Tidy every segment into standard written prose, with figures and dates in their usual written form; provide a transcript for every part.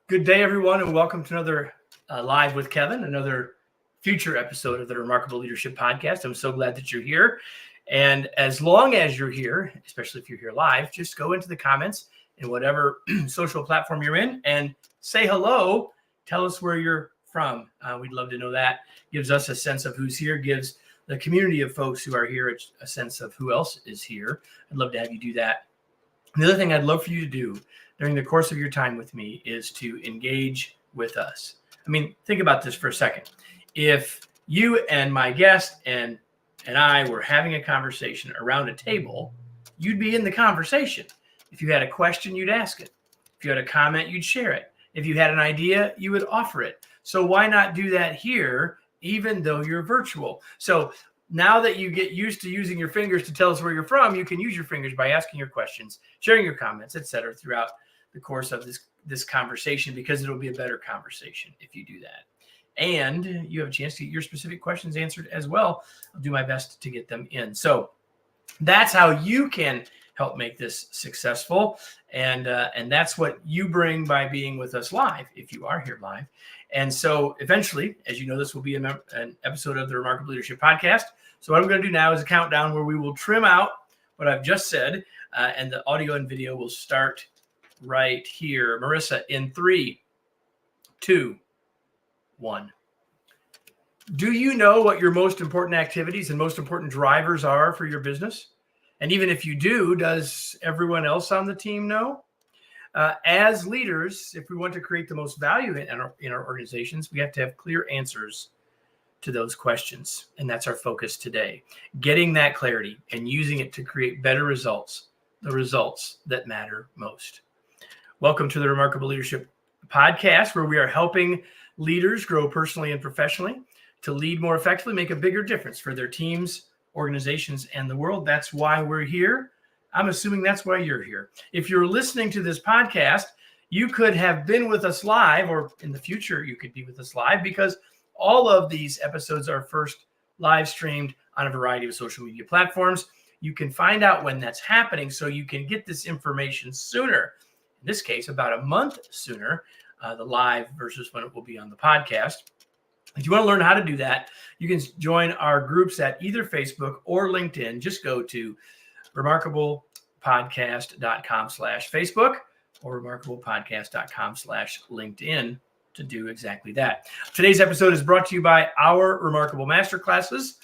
Good day, everyone, and welcome to another Live with Kevin, another future episode of the Remarkable Leadership Podcast. I'm so glad that you're here. And as long as you're here, especially if you're here live, just go into the comments in whatever social platform you're in and say hello. Tell us where you're from. We'd love to know that. Gives us a sense of who's here, gives the community of folks who are here a sense of who else is here. I'd love to have you do that. The other thing I'd love for you to do during the course of your time with me is to engage with us. I mean, think about this for a second. If you and my guest and I were having a conversation around a table, you'd be in the conversation. If you had a question, you'd ask it. If you had a comment, you'd share it. If you had an idea, you would offer it. So why not do that here, even though you're virtual? So now that you get used to using your fingers to tell us where you're from, you can use your fingers by asking your questions, sharing your comments, etc., throughout the course of this conversation, because it'll be a better conversation if you do that. And you have a chance to get your specific questions answered as well. I'll do my best to get them in. So that's how you can help make this successful. And that's what you bring by being with us live, if you are here live. And so eventually, as you know, this will be an episode of the Remarkable Leadership Podcast. So what I'm going to do now is a countdown where we will trim out what I've just said, and the audio and video will start right here. Marissa, in 3, 2, 1. Do you know what your most important activities and most important drivers are for your business? And even if you do, does everyone else on the team know? As leaders, if we want to create the most value in our organizations, we have to have clear answers to those questions. And that's our focus today. Getting that clarity and using it to create better results, the results that matter most. Welcome to the Remarkable Leadership Podcast, where we are helping leaders grow personally and professionally to lead more effectively, make a bigger difference for their teams, organizations, and the world. That's why we're here. I'm assuming that's why you're here. If you're listening to this podcast, you could have been with us live, or in the future, you could be with us live, because all of these episodes are first live streamed on a variety of social media platforms. You can find out when that's happening so you can get this information sooner. In this case, about a month sooner, the live versus when it will be on the podcast. If you want to learn how to do that, you can join our groups at either Facebook or LinkedIn. Just go to remarkablepodcast.com/Facebook or remarkablepodcast.com/LinkedIn to do exactly that. Today's episode is brought to you by our Remarkable Masterclasses.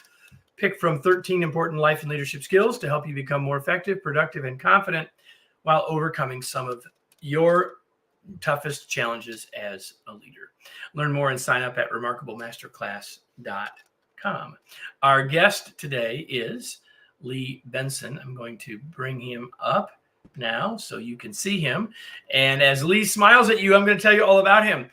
Pick from 13 important life and leadership skills to help you become more effective, productive, and confident while overcoming some of your toughest challenges as a leader. Learn more and sign up at remarkablemasterclass.com. Our guest today is Lee Benson. I'm going to bring him up now so you can see him. And as Lee smiles at you, I'm going to tell you all about him.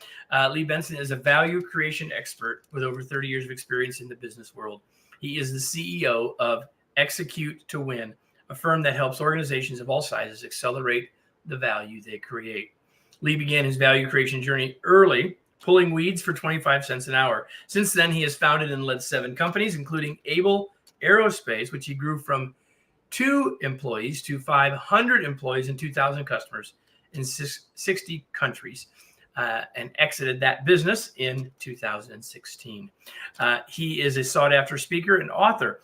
Lee Benson is a value creation expert with over 30 years of experience in the business world. He is the CEO of Execute to Win, a firm that helps organizations of all sizes accelerate the value they create. Lee began his value creation journey early, pulling weeds for 25 cents an hour. Since then, he has founded and led 7 companies, including Able Aerospace, which he grew from 2 employees to 500 employees and 2,000 customers in 60 countries, and exited that business in 2016. He is a sought-after speaker and author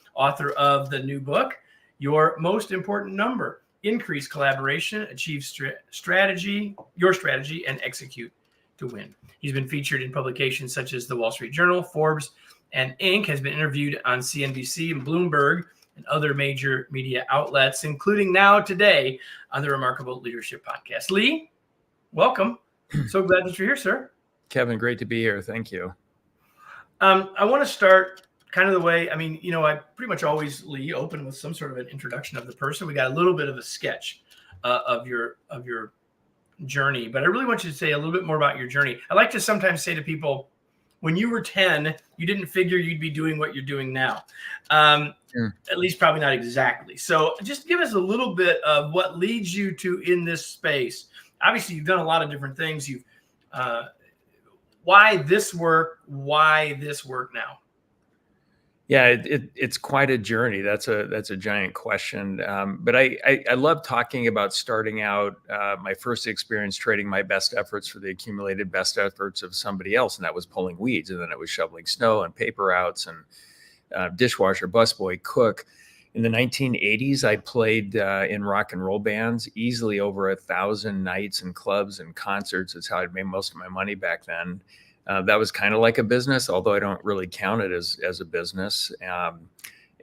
of the new book, Your Most Important Number: Increase Collaboration, Achieve Strategy, Your Strategy, and Execute to Win. He's been featured in publications such as the Wall Street Journal, Forbes, and Inc. Has been interviewed on CNBC and Bloomberg and other major media outlets, including now today on the Remarkable Leadership Podcast. Lee, welcome. So glad that you're here, sir. Kevin, great to be here. Thank you. I want to start kind of the way, I pretty much always, Lee, open with some sort of an introduction of the person. We got a little bit of a sketch of your journey, but I really want you to say a little bit more about your journey. I like to sometimes say to people, when you were 10, you didn't figure you'd be doing what you're doing now. At least probably not exactly. So just give us a little bit of what leads you to in this space. Obviously, you've done a lot of different things. Why this work now? Yeah, it's quite a journey. That's a giant question. But I love talking about starting out. My first experience trading my best efforts for the accumulated best efforts of somebody else, and that was pulling weeds, and then it was shoveling snow and paper outs and dishwasher, busboy, cook. In the 1980s, I played in rock and roll bands, easily over 1,000 nights and clubs and concerts. It's how I made most of my money back then. That was kind of like a business, although I don't really count it as a business.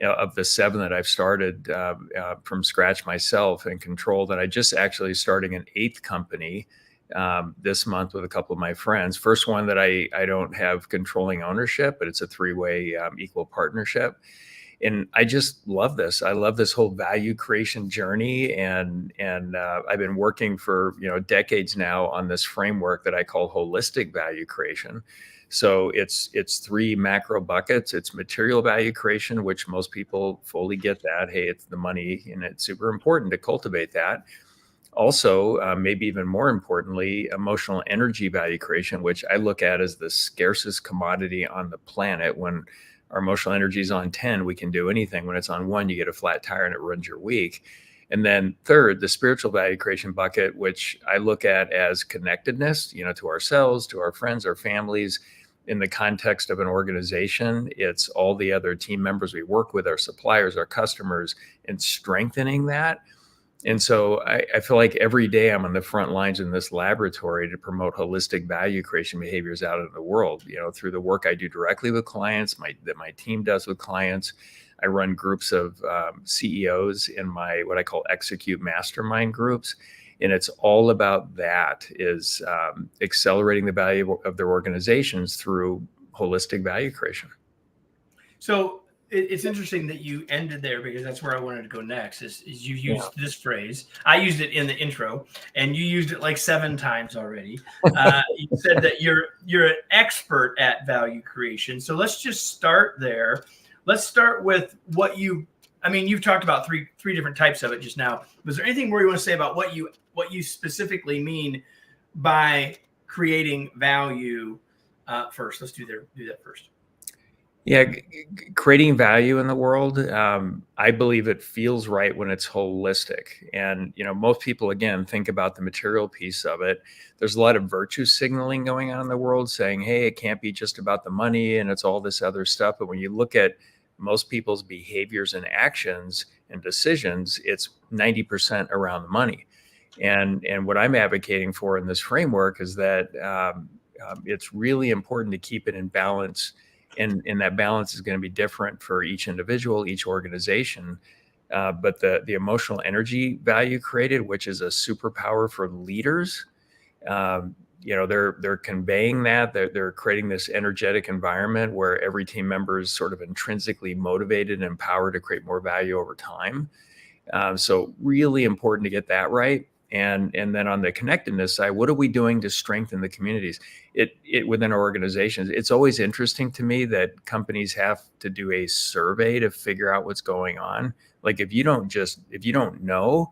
Of the 7 that I've started from scratch myself and controlled, and I just actually starting an 8th company this month with a couple of my friends. First one that I don't have controlling ownership, but it's a 3-way equal partnership. And I just love this. I love this whole value creation journey, and I've been working for decades now on this framework that I call holistic value creation. So it's 3 macro buckets. It's material value creation, which most people fully get that. Hey, it's the money, and it's super important to cultivate that. Also, maybe even more importantly, emotional energy value creation, which I look at as the scarcest commodity on the planet. When our emotional energy is on 10, we can do anything. When it's on 1, you get a flat tire and it ruins your week. And then third, the spiritual value creation bucket, which I look at as connectedness, to ourselves, to our friends, our families. In the context of an organization, it's all the other team members we work with, our suppliers, our customers, and strengthening that. And so I feel like every day I'm on the front lines in this laboratory to promote holistic value creation behaviors out in the world, through the work I do directly with clients, that my team does with clients. I run groups of CEOs in my what I call execute mastermind groups. And it's all about that, is accelerating the value of their organizations through holistic value creation. So it's interesting that you ended there, because that's where I wanted to go next. Is you used this phrase. I used it in the intro, and you used it like 7 times already. You said that you're an expert at value creation. So let's just start there. Let's start with what you've talked about three different types of it just now. Was there anything more you want to say about what you specifically mean by creating value first? Let's do that first. Yeah, creating value in the world, I believe it feels right when it's holistic. And, most people, again, think about the material piece of it. There's a lot of virtue signaling going on in the world saying, hey, it can't be just about the money and it's all this other stuff. But when you look at most people's behaviors and actions and decisions, it's 90% around the money. And what I'm advocating for in this framework is that it's really important to keep it in balance. And that balance is going to be different for each individual, each organization. But the emotional energy value created, which is a superpower for leaders, they're conveying that. They're creating this energetic environment where every team member is sort of intrinsically motivated and empowered to create more value over time. So really important to get that right. And then on the connectedness side, what are we doing to strengthen the communities it within our organizations? It's always interesting to me that companies have to do a survey to figure out what's going on. Like if you don't know,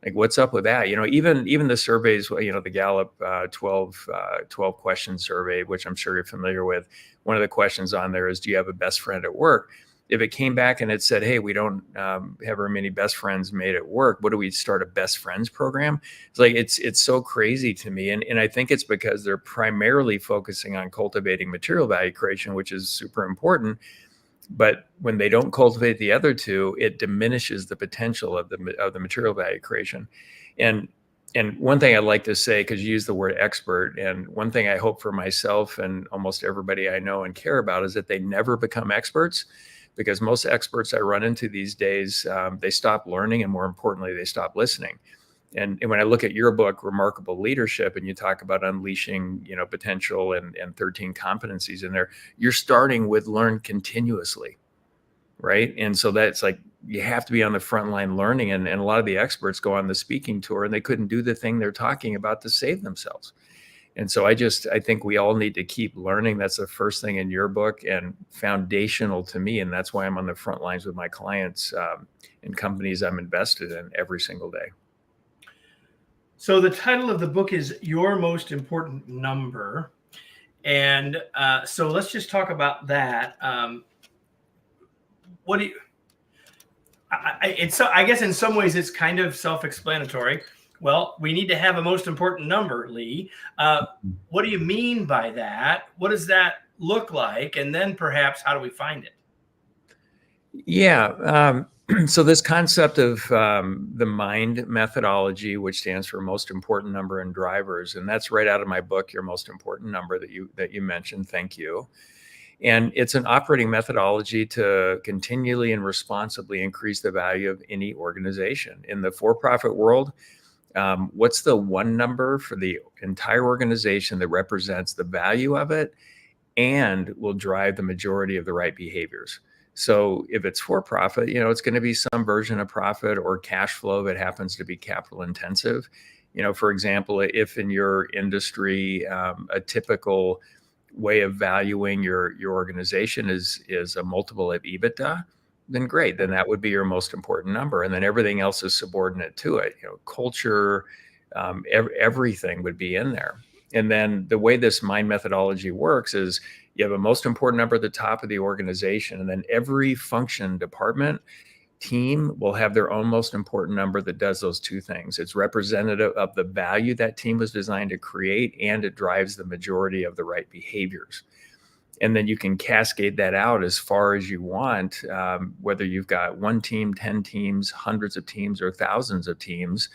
like what's up with that? Even the surveys, the Gallup 12 question survey, which I'm sure you're familiar with. One of the questions on there is, do you have a best friend at work? If it came back and it said, hey, we don't have very many best friends made at work, what do we start a best friends program? It's like, it's so crazy to me. And I think it's because they're primarily focusing on cultivating material value creation, which is super important. But when they don't cultivate the other two, it diminishes the potential of the material value creation. And one thing I'd like to say, because you use the word expert, and one thing I hope for myself and almost everybody I know and care about is that they never become experts. Because most experts I run into these days, they stop learning, and more importantly, they stop listening. And when I look at your book, Remarkable Leadership, and you talk about unleashing, potential and 13 competencies in there, you're starting with learn continuously, right? And so that's like, you have to be on the front line learning. And a lot of the experts go on the speaking tour and they couldn't do the thing they're talking about to save themselves. And so I think we all need to keep learning. That's the first thing in your book and foundational to me. And that's why I'm on the front lines with my clients and companies I'm invested in every single day. So the title of the book is Your Most Important Number. And so let's just talk about that. what do you? I guess in some ways it's kind of self-explanatory. Well, we need to have a most important number, Lee. What do you mean by that? What does that look like? And then perhaps how do we find it? Yeah. So this concept of the MIND methodology, which stands for most important number in drivers, and that's right out of my book, Your Most Important Number, that you mentioned. Thank you. And it's an operating methodology to continually and responsibly increase the value of any organization. In the for-profit world, what's the one number for the entire organization that represents the value of it and will drive the majority of the right behaviors? So if it's for profit, it's going to be some version of profit or cash flow that happens to be capital intensive. For example, if in your industry, a typical way of valuing your organization is a multiple of EBITDA, then great. Then that would be your most important number. And then everything else is subordinate to it. Culture, everything would be in there. And then the way this MIND methodology works is you have a most important number at the top of the organization, and then every function, department, team will have their own most important number that does those two things. It's representative of the value that team was designed to create, and it drives the majority of the right behaviors. And then you can cascade that out as far as you want, whether you've got one team, 10 teams, hundreds of teams, or thousands of teams.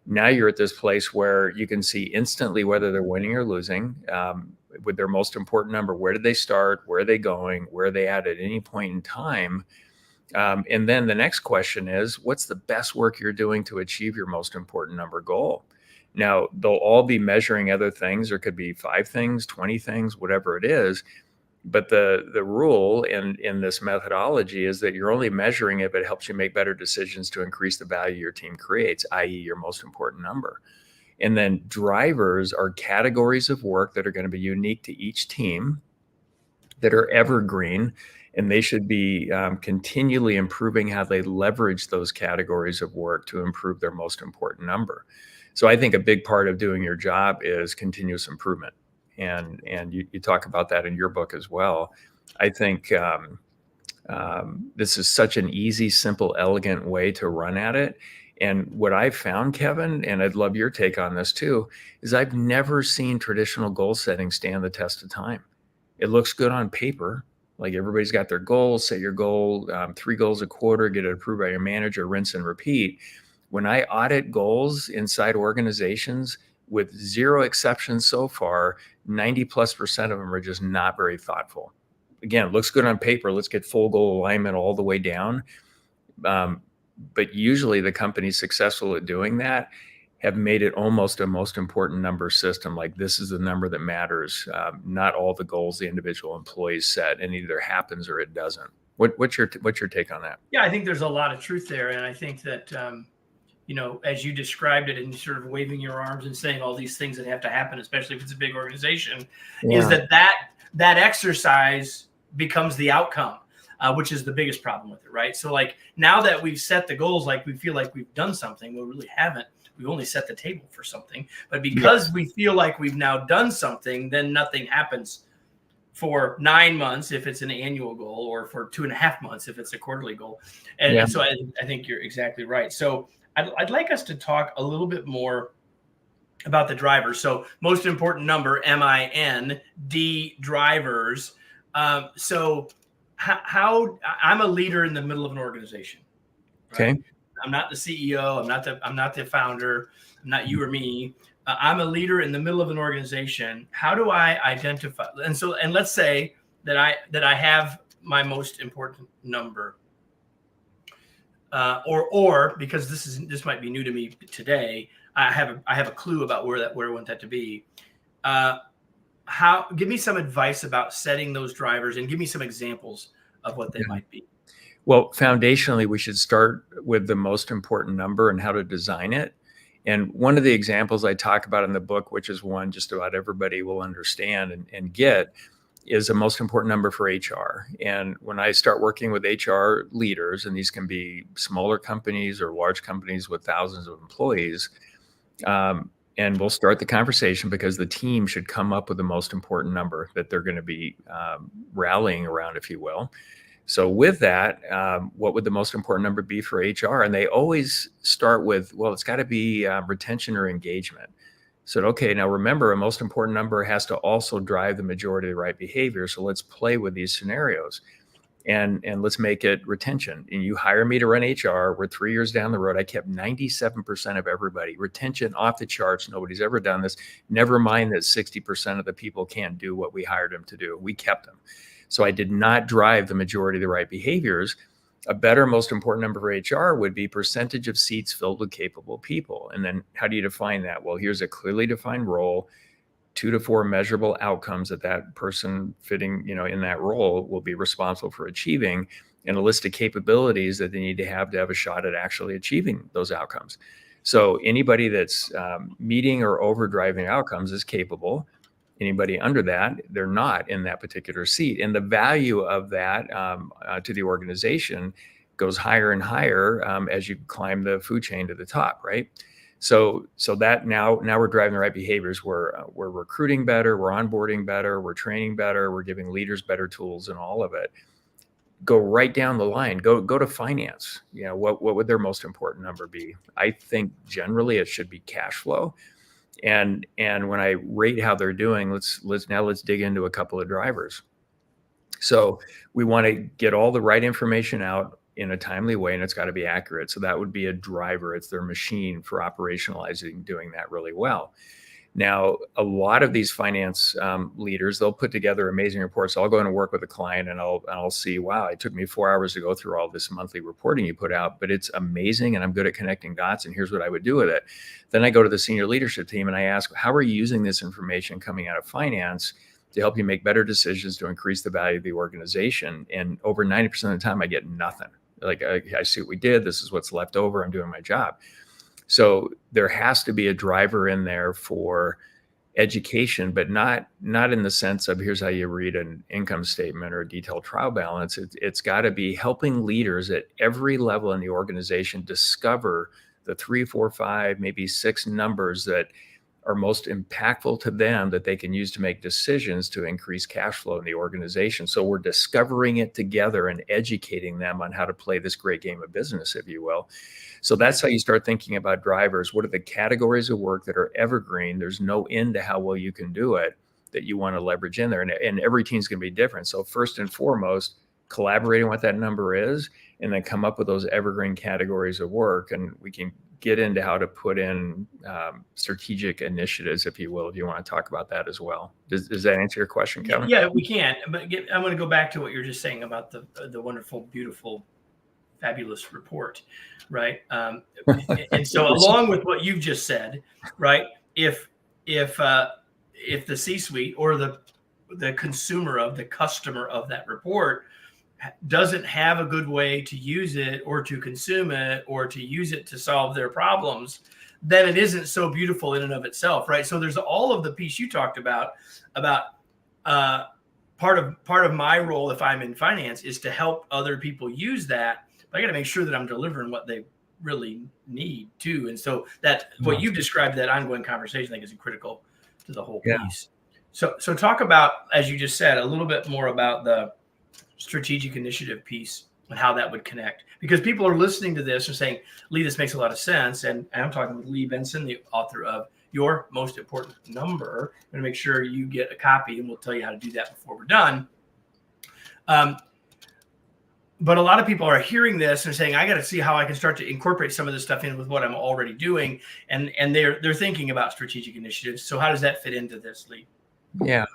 Now you're at this place where you can see instantly whether they're winning or losing with their most important number. Where did they start? Where are they going? Where are they at any point in time? And then the next question is, what's the best work you're doing to achieve your most important number goal? Now, they'll all be measuring other things. There could be 5 things, 20 things, whatever it is. But the rule in this methodology is that you're only measuring it, but it helps you make better decisions to increase the value your team creates, i.e. your most important number. And then drivers are categories of work that are going to be unique to each team, that are evergreen, and they should be continually improving how they leverage those categories of work to improve their most important number. So I think a big part of doing your job is continuous improvement. And you talk about that in your book as well. I think this is such an easy, simple, elegant way to run at it. And what I've found, Kevin, and I'd love your take on this too, is I've never seen traditional goal setting stand the test of time. It looks good on paper. Like everybody's got their goals, set your goal, 3 goals a quarter, get it approved by your manager, rinse and repeat. When I audit goals inside organizations, with 0 exceptions so far, 90+% of them are just not very thoughtful. Again, it looks good on paper. Let's get full goal alignment all the way down. But usually the companies successful at doing that have made it almost a most important number system. Like this is the number that matters, not all the goals the individual employees set, and either happens or it doesn't. What's your take on that? Yeah, I think there's a lot of truth there. And I think that, as you described it and sort of waving your arms and saying all these things that have to happen, especially if it's a big organization, is that exercise becomes the outcome, which is the biggest problem with it, right? So like now that we've set the goals, like we feel like we've done something, we really haven't. We've only set the table for something. But because we feel like we've now done something, then nothing happens for 9 months if it's an annual goal, or for 2.5 months if it's a quarterly goal. And so I think you're exactly right. So I'd like us to talk a little bit more about the drivers. So most important number, MIND, drivers. So how I'm a leader in the middle of an organization. Right? Okay. I'm not the CEO. I'm not the founder. I'm not you or me. I'm a leader in the middle of an organization. How do I identify? And let's say that I have my most important number. Or because this might be new to me today, I have a clue about where I want that to be. Give me some advice about setting those drivers, and give me some examples of what they might be. Well, foundationally, we should start with the most important number and how to design it. And one of the examples I talk about in the book, which is one just about everybody will understand and get, is the most important number for HR. And when I start working with HR leaders, and these can be smaller companies or large companies with thousands of employees, and we'll start the conversation because the team should come up with the most important number that they're going to be rallying around, if you will. So with that, what would the most important number be for HR? And they always start with, well, it's got to be retention or engagement. So, okay, now remember, a most important number has to also drive the majority of the right behavior. So let's play with these scenarios and let's make it retention. And you hire me to run HR. We're 3 years down the road. I kept 97% of everybody. Retention off the charts. Nobody's ever done this. Never mind that 60% of the people can't do what we hired them to do. We kept them. So I did not drive the majority of the right behaviors. A better, most important number for HR would be percentage of seats filled with capable people. And then how do you define that? Well, here's a clearly defined role, 2 to 4 measurable outcomes that that person fitting, in that role will be responsible for achieving, and a list of capabilities that they need to have a shot at actually achieving those outcomes. So anybody that's meeting or overdriving outcomes is capable. Anybody under that, they're not in that particular seat. And the value of that to the organization goes higher and higher as you climb the food chain to the top, right? So that now we're driving the right behaviors. We're recruiting better, we're onboarding better, we're training better, we're giving leaders better tools, and all of it. Go right down the line. Go to finance. What would their most important number be? I think generally it should be cash flow. And when I rate how they're doing, let's dig into a couple of drivers. So we want to get all the right information out in a timely way, and it's got to be accurate. So that would be a driver. It's their machine for operationalizing, doing that really well. Now, a lot of these finance leaders, they'll put together amazing reports. I'll go in and work with a client, and I'll see, wow, it took me 4 hours to go through all this monthly reporting you put out, but it's amazing, and I'm good at connecting dots, and here's what I would do with it. Then I go to the senior leadership team, and I ask, how are you using this information coming out of finance to help you make better decisions to increase the value of the organization? And over 90% of the time, I get nothing. Like, I see what we did. This is what's left over. I'm doing my job. So there has to be a driver in there for education, but not in the sense of here's how you read an income statement or a detailed trial balance. It's got to be helping leaders at every level in the organization discover the 3, 4, 5, maybe 6 numbers that are most impactful to them that they can use to make decisions to increase cash flow in the organization. So we're discovering it together and educating them on how to play this great game of business, if you will. So that's how you start thinking about drivers. What are the categories of work that are evergreen? There's no end to how well you can do it that you want to leverage in there. And every team's going to be different. So first and foremost, collaborating what that number is, and then come up with those evergreen categories of work. And we can get into how to put in strategic initiatives, if you will, if you want to talk about that as well. Does that answer your question, Kevin? Yeah, we can. But I'm going to go back to what you're just saying about the wonderful, beautiful, fabulous report, right? And so along with what you've just said, right? If the C-suite or the consumer of the customer of that report doesn't have a good way to use it or to consume it or to use it to solve their problems, then it isn't so beautiful in and of itself, right? So there's all of the piece you talked about part of my role, if I'm in finance, is to help other people use that. But I got to make sure that I'm delivering what they really need too. And so that what you've described, that ongoing conversation, I think is critical to the whole piece. So talk about, as you just said, a little bit more about the strategic initiative piece and how that would connect, because people are listening to this and saying, Lee, this makes a lot of sense. And I'm talking with Lee Benson, the author of Your Most Important Number. I'm going to make sure you get a copy, and we'll tell you how to do that before we're done. But a lot of people are hearing this and saying, I got to see how I can start to incorporate some of this stuff in with what I'm already doing. And they're thinking about strategic initiatives. So how does that fit into this, Lee? Yeah.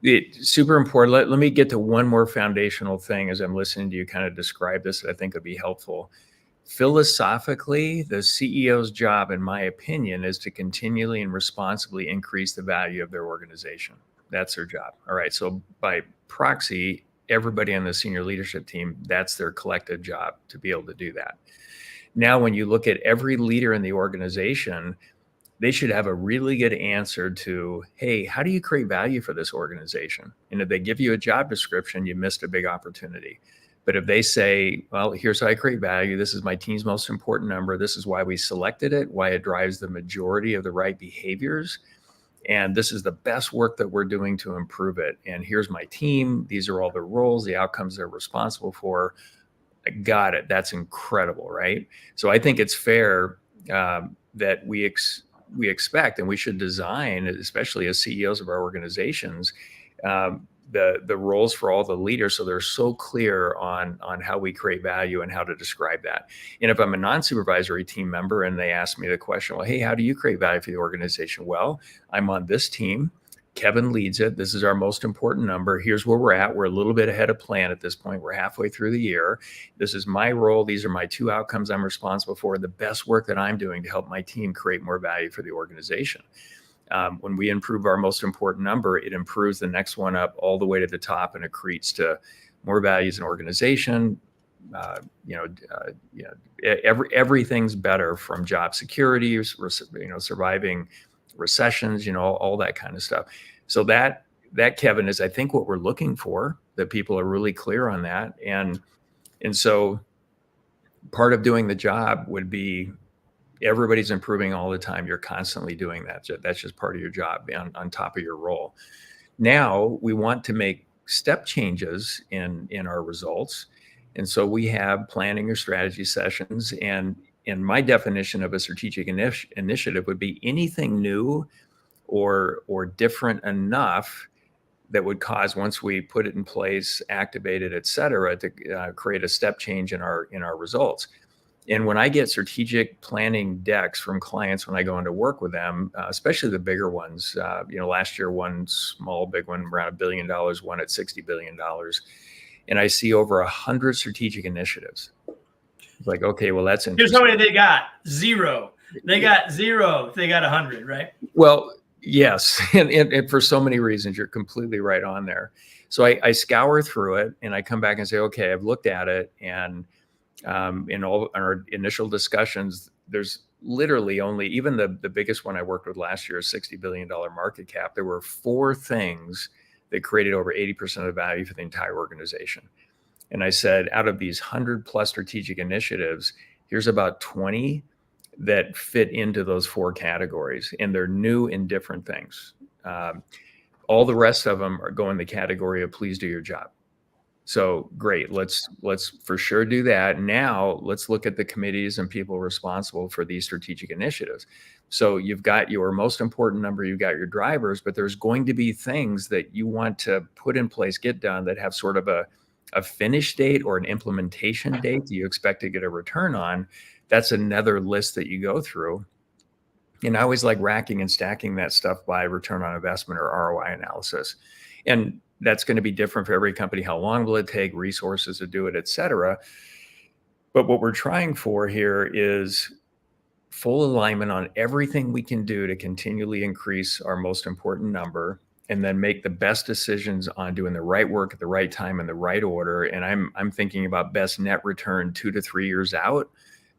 It's super important. Let me get to one more foundational thing as I'm listening to you kind of describe this that I think would be helpful. Philosophically, the CEO's job, in my opinion, is to continually and responsibly increase the value of their organization. That's their job. All right. So by proxy, everybody on the senior leadership team, that's their collective job to be able to do that. Now, when you look at every leader in the organization, they should have a really good answer to, hey, how do you create value for this organization? And if they give you a job description, you missed a big opportunity. But if they say, well, here's how I create value. This is my team's most important number. This is why we selected it, why it drives the majority of the right behaviors. And this is the best work that we're doing to improve it. And here's my team. These are all the roles, the outcomes they're responsible for. I got it. That's incredible, right? So I think it's fair that we expect, and we should design, especially as CEOs of our organizations, the roles for all the leaders, so they're so clear on how we create value and how to describe that. And if I'm a non-supervisory team member and they ask me the question, well, hey, how do you create value for the organization? Well, I'm on this team. Kevin leads it. This is our most important number. Here's where we're at. We're a little bit ahead of plan at this point. We're halfway through the year. This is my role. These are my 2 outcomes I'm responsible for. The best work that I'm doing to help my team create more value for the organization. When we improve our most important number, it improves the next one up all the way to the top and accretes to more value as an organization. Everything's better, from job security, surviving recessions, all that kind of stuff. So that Kevin, is I think what we're looking for, that people are really clear on that. And so part of doing the job would be everybody's improving all the time. You're constantly doing that. That's just part of your job on top of your role. Now we want to make step changes in our results. And so we have planning or strategy sessions. And my definition of a strategic initiative would be anything new or different enough that would cause, once we put it in place, activate it, et cetera, to create a step change in our results. And when I get strategic planning decks from clients, when I go into work with them, especially the bigger ones, last year, one small, big one, around $1 billion, one at $60 billion. And I see over 100 strategic initiatives. It's like, okay, well, that's interesting. Here's how many they got. 0. They got 0. They got 100, right? Well, yes. And for so many reasons, you're completely right on there. So I scour through it and I come back and say, okay, I've looked at it. And in all our initial discussions, there's literally only, even the biggest one I worked with last year, a $60 billion market cap, there were 4 things that created over 80% of the value for the entire organization. And I said, out of these 100 plus strategic initiatives, here's about 20 that fit into those 4 categories, and they're new and different things. All the rest of them are going in the category of please do your job. So great, let's for sure do that. Now let's look at the committees and people responsible for these strategic initiatives. So you've got your most important number, you've got your drivers, but there's going to be things that you want to put in place, get done, that have sort of a finish date or an implementation date that you expect to get a return on. That's another list that you go through. And I always like racking and stacking that stuff by return on investment or ROI analysis. And that's going to be different for every company. How long will it take, resources to do it, et cetera. But what we're trying for here is full alignment on everything we can do to continually increase our most important number, and then make the best decisions on doing the right work at the right time in the right order. And I'm thinking about best net return 2 to 3 years out.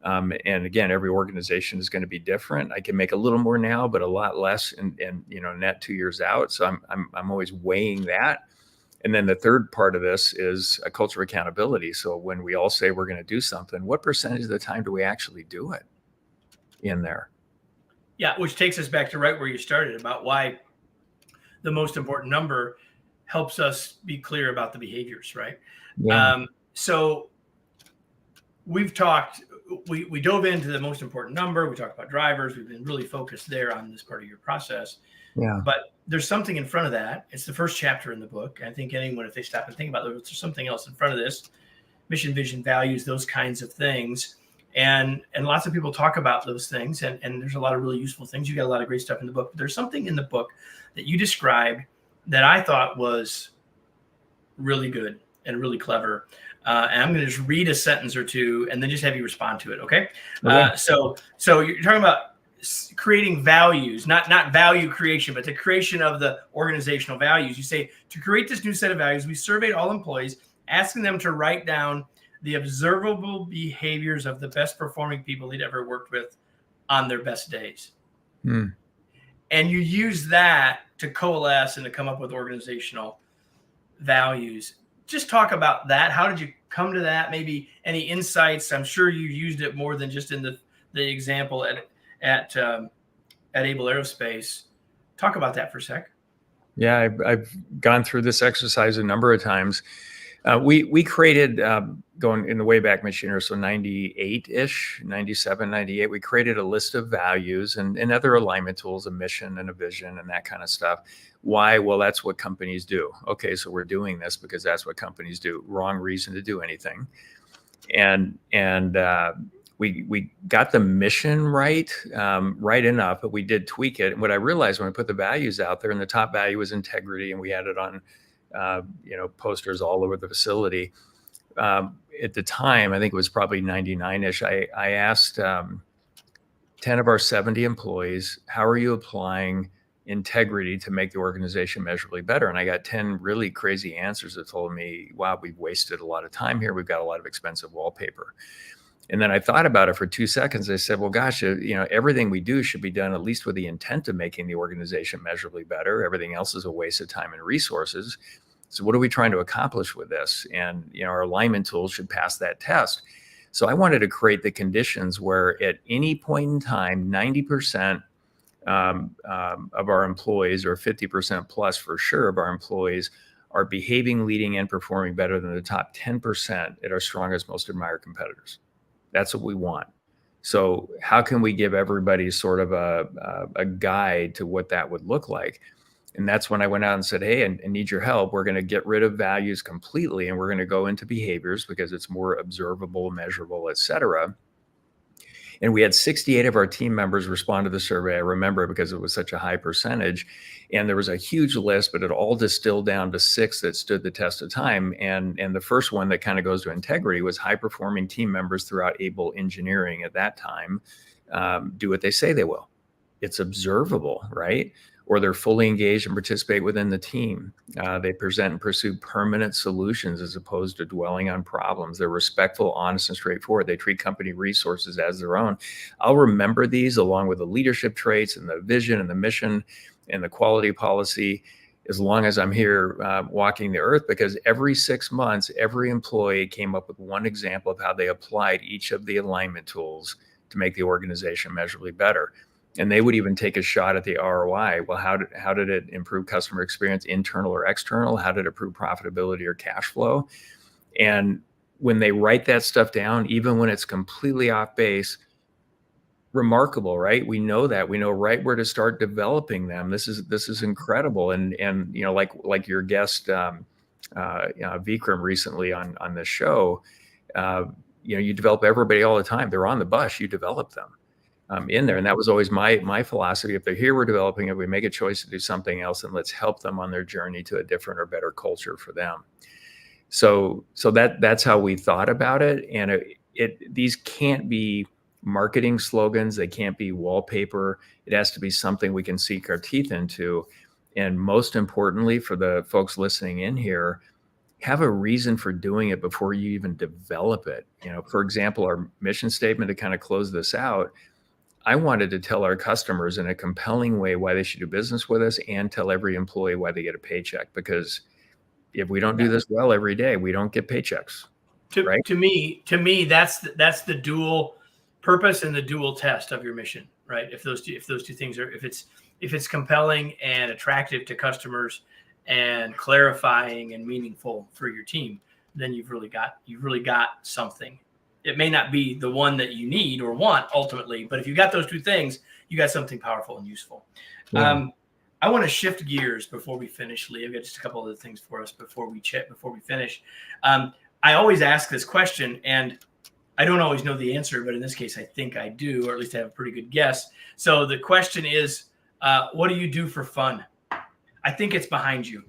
And again, every organization is going to be different. I can make a little more now, but a lot less and net 2 years out. So I'm always weighing that. And then the third part of this is a culture of accountability. So when we all say we're going to do something, what percentage of the time do we actually do it in there? Yeah, which takes us back to right where you started, about why the most important number helps us be clear about the behaviors, right? Yeah. So we've talked, we dove into the most important number. We talked about drivers. We've been really focused there on this part of your process. Yeah. But there's something in front of that. It's the first chapter in the book. I think anyone, if they stop and think about it, there's something else in front of this: mission, vision, values, those kinds of things. And lots of people talk about those things, and there's a lot of really useful things. You got a lot of great stuff in the book. But there's something in the book that you described that I thought was really good and really clever. And I'm going to just read a sentence or two and then just have you respond to it. Okay. So you're talking about creating values, not value creation, but the creation of the organizational values. You say, to create this new set of values, we surveyed all employees, asking them to write down the observable behaviors of the best performing people they'd ever worked with on their best days. And you use that to coalesce and to come up with organizational values. Just talk about that. How did you come to that? Maybe any insights? I'm sure you used it more than just in the example at Able Aerospace. Talk about that for a sec. Yeah, I've gone through this exercise a number of times. We created, going in the Wayback Machine, so 98-ish, 97, 98, we created a list of values and other alignment tools, a mission and a vision and that kind of stuff. Why? Well, that's what companies do. Okay, so we're doing this because that's what companies do. Wrong reason to do anything. And we got the mission right, right enough, but we did tweak it. And what I realized when I put the values out there, and the top value was integrity, and we had it on posters all over the facility. At the time, I think it was probably 99-ish, I asked 10 of our 70 employees, how are you applying integrity to make the organization measurably better? And I got 10 really crazy answers that told me, wow, we've wasted a lot of time here. We've got a lot of expensive wallpaper. And then I thought about it for 2 seconds. I said, well, gosh, everything we do should be done at least with the intent of making the organization measurably better. Everything else is a waste of time and resources. So what are we trying to accomplish with this? And our alignment tools should pass that test. So I wanted to create the conditions where at any point in time, 90% of our employees, or 50% plus for sure of our employees, are behaving, leading, and performing better than the top 10% at our strongest, most admired competitors. That's what we want. So how can we give everybody sort of a guide to what that would look like? And that's when I went out and said, hey, I need your help. We're going to get rid of values completely, and we're going to go into behaviors because it's more observable, measurable, et cetera. And we had 68 of our team members respond to the survey. I remember because it was such a high percentage. And there was a huge list, but it all distilled down to 6 that stood the test of time. And the first one that kind of goes to integrity was high-performing team members throughout Able Engineering at that time do what they say they will. It's observable, right? Or they're fully engaged and participate within the team. They present and pursue permanent solutions as opposed to dwelling on problems. They're respectful, honest, and straightforward. They treat company resources as their own. I'll remember these along with the leadership traits and the vision and the mission and the quality policy as long as I'm here walking the earth, because every 6 months, every employee came up with one example of how they applied each of the alignment tools to make the organization measurably better. And they would even take a shot at the ROI. Well, how did it improve customer experience, internal or external? How did it improve profitability or cash flow? And when they write that stuff down, even when it's completely off base, remarkable, right? We know that. We know right where to start developing them. This is incredible. And like your guest Vikram recently on the show, you develop everybody all the time. They're on the bus. You develop them. In there. And that was always my philosophy. If they're here, we're developing it. We make a choice to do something else, and let's help them on their journey to a different or better culture for them. So that's how we thought about it. And these can't be marketing slogans. They can't be wallpaper. It has to be something we can sink our teeth into. And most importantly, for the folks listening in here, have a reason for doing it before you even develop it. For example, our mission statement, to kind of close this out, I wanted to tell our customers in a compelling way why they should do business with us, and tell every employee why they get a paycheck. Because if we don't do this well every day, we don't get paychecks. Right? To me, that's the dual purpose and the dual test of your mission, right? If those two things are, if it's compelling and attractive to customers and clarifying and meaningful for your team, then you've really got something. It may not be the one that you need or want ultimately, but if you got those two things, you got something powerful and useful. Yeah. I want to shift gears before we finish, Lee. I've got just a couple other things for us before we finish. I always ask this question, and I don't always know the answer, but in this case, I think I do, or at least I have a pretty good guess. So the question is, what do you do for fun? I think it's behind you.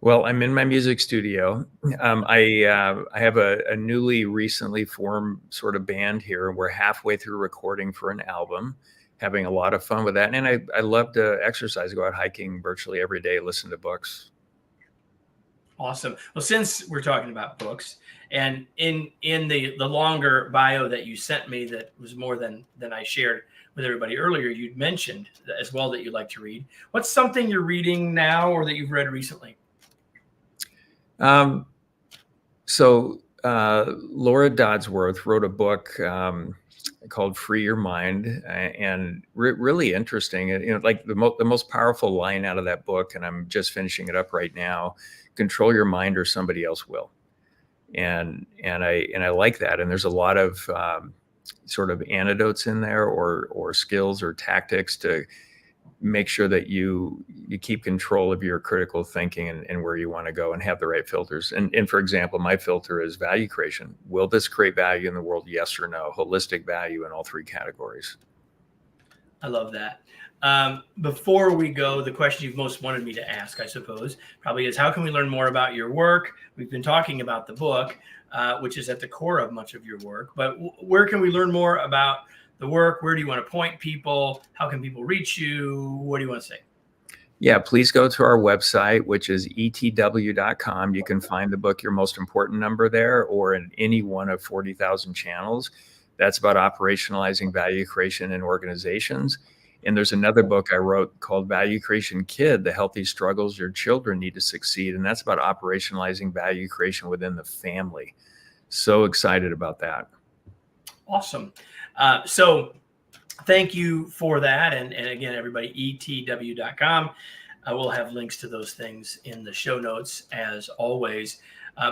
Well, I'm in my music studio. I have a newly recently formed sort of band here. We're halfway through recording for an album, having a lot of fun with that. And I love to exercise, go out hiking virtually every day, listen to books. Awesome. Well, since we're talking about books, and in the longer bio that you sent me that was more than I shared with everybody earlier, you'd mentioned as well that you like to read. What's something you're reading now or that you've read recently? So Laura Dodsworth wrote a book called Free Your Mind, and really interesting. Like the most powerful line out of that book, and I'm just finishing it up right now: control your mind or somebody else will. And I like that. And there's a lot of sort of antidotes in there, or skills or tactics to make sure that you keep control of your critical thinking and where you want to go, and have the right filters. And for example, my filter is value creation. Will this create value in the world? Yes or no? Holistic value in all three categories. I love that. Before we go, the question you've most wanted me to ask, I suppose, probably is, how can we learn more about your work? We've been talking about the book, which is at the core of much of your work, but where can we learn more about the work? Where do you want to point people? How can people reach you? What do you want to say? Yeah, please go to our website, which is etw.com. You can find the book, Your Most Important Number, there, or in any one of 40,000 channels. That's about operationalizing value creation in organizations. And there's another book I wrote called Value Creation Kid, The Healthy Struggles Your Children Need to Succeed. And that's about operationalizing value creation within the family. So excited about that. Awesome. So thank you for that. And again, everybody, etw.com. We'll have links to those things in the show notes, as always.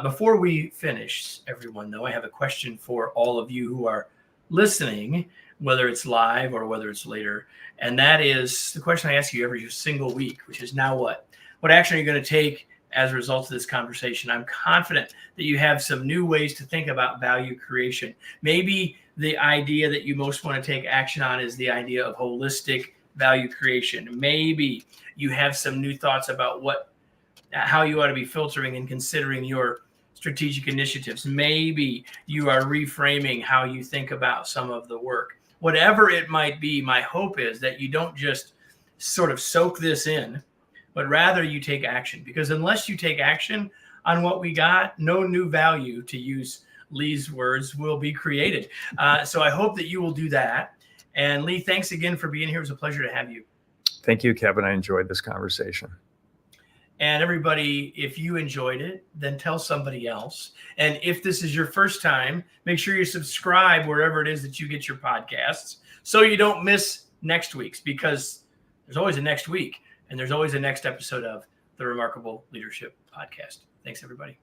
Before we finish, everyone, though, I have a question for all of you who are listening, whether it's live or whether it's later. And that is the question I ask you every single week, which is, now what? What action are you going to take as a result of this conversation? I'm confident that you have some new ways to think about value creation. Maybe the idea that you most want to take action on is the idea of holistic value creation. Maybe you have some new thoughts about how you ought to be filtering and considering your strategic initiatives. Maybe you are reframing how you think about some of the work. Whatever it might be, my hope is that you don't just sort of soak this in, but rather you take action. Because unless you take action on what we got, no new value, to use Lee's words, will be created. So I hope that you will do that. And Lee, thanks again for being here. It was a pleasure to have you. Thank you, Kevin. I enjoyed this conversation. And everybody, if you enjoyed it, then tell somebody else. And if this is your first time, make sure you subscribe wherever it is that you get your podcasts, so you don't miss next week's, because there's always a next week, and there's always a next episode of the Remarkable Leadership Podcast. Thanks, everybody.